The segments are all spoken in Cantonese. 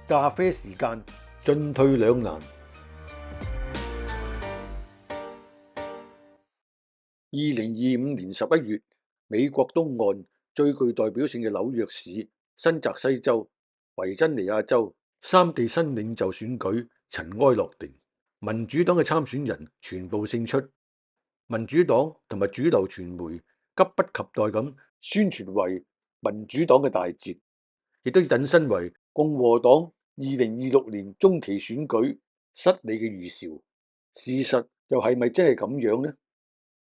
咖啡時間，進退兩難。2025年11月，美國東岸最具代表性嘅紐約市、新澤西州、維珍尼亞州三地新領袖選舉塵埃落定，民主黨嘅參選人全部勝出。民主黨同埋主流傳媒急不及待咁宣傳為民主黨嘅大捷，亦都引申為共和黨2026年中期選舉失利嘅預兆。事實又係咪真係咁樣呢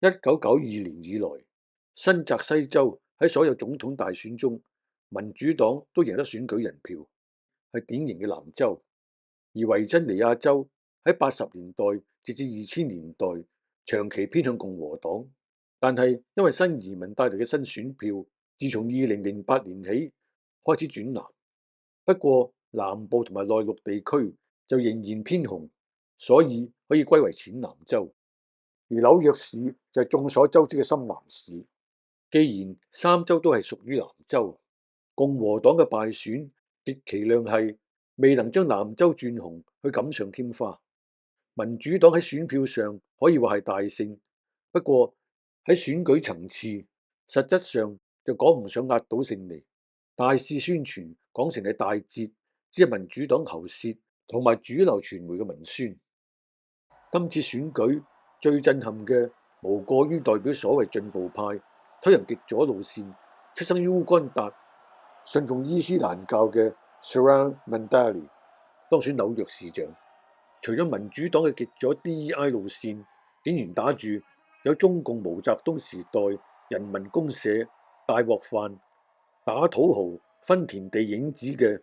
？1992年以來，新澤西州喺所有總統大選中，民主黨都贏得選舉人票，係典型嘅藍州。而維珍尼亞州喺80年代直至2000年代長期偏向共和黨，但係因為新移民帶來嘅新選票，自從2008年起開始轉藍。不過南部同埋內陸地區就仍然偏紅，所以可以歸為淺藍州。而紐約市就係眾所周知嘅深藍市。既然三州都係屬於藍州，共和黨嘅敗選極其量係未能將藍州轉紅去錦上添花。民主黨喺選票上可以話係大勝，不過喺選舉層次，實質上就講唔上壓倒勝利。大肆宣傳講成係大捷，只係民主黨喉舌同埋主流傳媒嘅文宣。今次選舉最震撼嘅，無過於代表所謂進步派推行極左路線、出生於烏干達、信奉伊斯蘭教嘅 Zohran Mamdani 當選紐約市長。除咗民主黨嘅極左 DEI 路線，竟然打住有中共毛澤東時代人民公社大鍋飯、打土豪、分田地影子嘅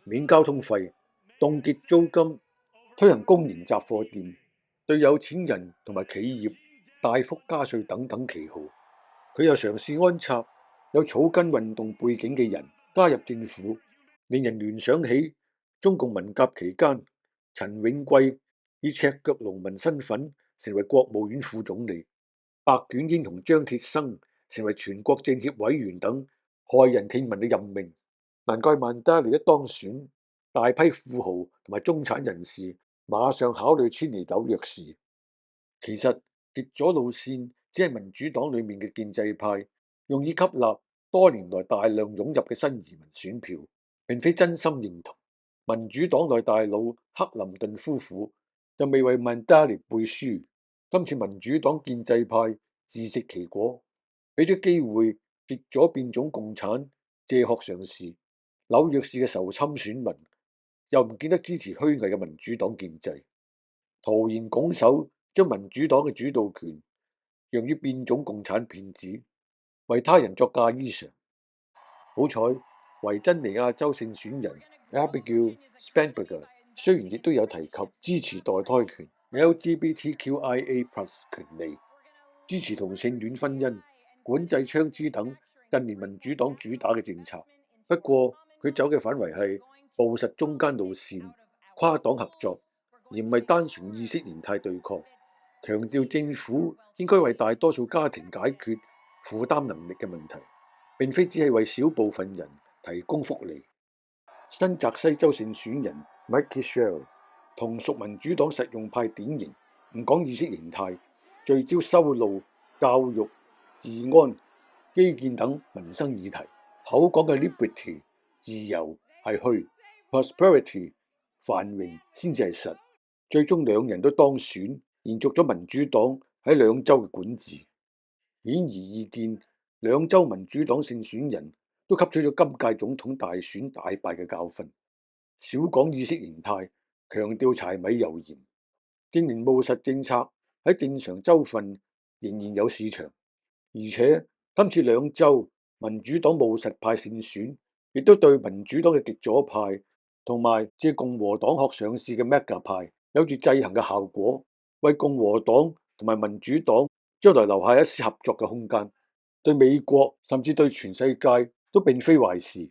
免交通費、凍結租金、推行公營雜貨店、對有錢人同埋企業大幅加稅等等旗號。佢又嘗試安插有草根運動背景嘅人加入政府，令人聯想起中共文革期間陳永貴以赤腳農民身份成為國務院副總理，白捲英同張鐵生成為全國政協委員等駭人聽聞嘅任命。難怪曼德利一當選，大批富豪同埋中產人士馬上考慮遷離紐約市。其實極左路線只係民主黨裏面嘅建制派用以吸納多年來大量湧入嘅新移民選票，並非真心認同。民主黨內大佬克林頓夫婦就未為曼德利背書。今次民主黨建制派自食其果，俾咗機會極左變種共產借殼上市。紐約市嘅仇侵選民又唔見得支持虛偽嘅民主黨建制，徒然拱手將民主黨嘅主導權讓於變種共產騙子，為他人作嫁衣裳。好彩維珍尼亞州勝選人 Abigail Spanberger 雖然亦都有提及支持墮胎權、LGBTQIA+ 權利、支持同性戀婚姻、管制槍支等近年民主黨主打嘅政策，不過佢走嘅反為係務實中間路線、跨黨合作，而唔係單純意識形態對抗。強調政府應該為大多數家庭解決負擔能力嘅問題，並非只係為小部分人提供福利。新澤西州勝選人 Mikey Sherrill 同屬民主黨實用派典型，唔講意識形態，聚焦修路、教育、治安、基建等民生議題，口講嘅 liberty 自由係虛 ，prosperity 繁榮先至係實。最終兩人都當選，延續咗民主黨喺兩州嘅管治。顯而易見，兩州民主黨勝選人都吸取咗今屆總統大選大敗嘅教訓，少講意識形態，強調柴米油鹽，證明務實政策喺正常州份仍然有市場。而且今次兩州民主黨務實派勝選，亦都對民主黨嘅極左派同埋借共和黨學上市嘅 MAGA 派有住制衡嘅效果，為共和黨同埋民主黨將來留下一絲合作嘅空間，對美國甚至對全世界都並非壞事。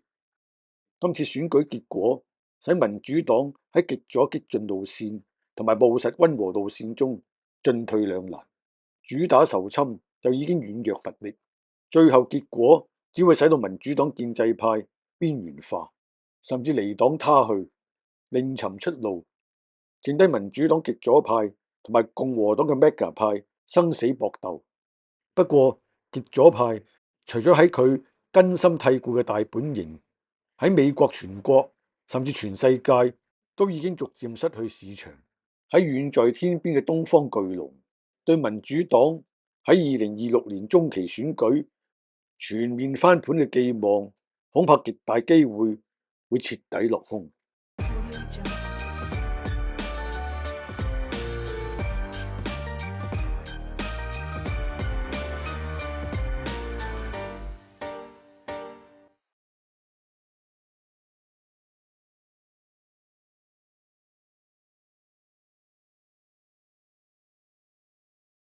今次選舉結果使民主黨喺極左激進路線同埋務實溫和路線中進退兩難，主打仇侵就已經軟弱乏力，最後結果只會使到民主黨建制派邊緣化，甚至離黨他去。另尋出路，剩低民主黨極左派同埋共和黨嘅 MAGA 派生死搏鬥。不過極左派除咗喺佢根深蒂固嘅大本營，喺美國全國甚至全世界都已經逐漸失去市場。喺遠在天邊嘅東方巨龍對民主黨喺2026年中期選舉全面翻盤嘅寄望，恐怕極大機會會徹底落空。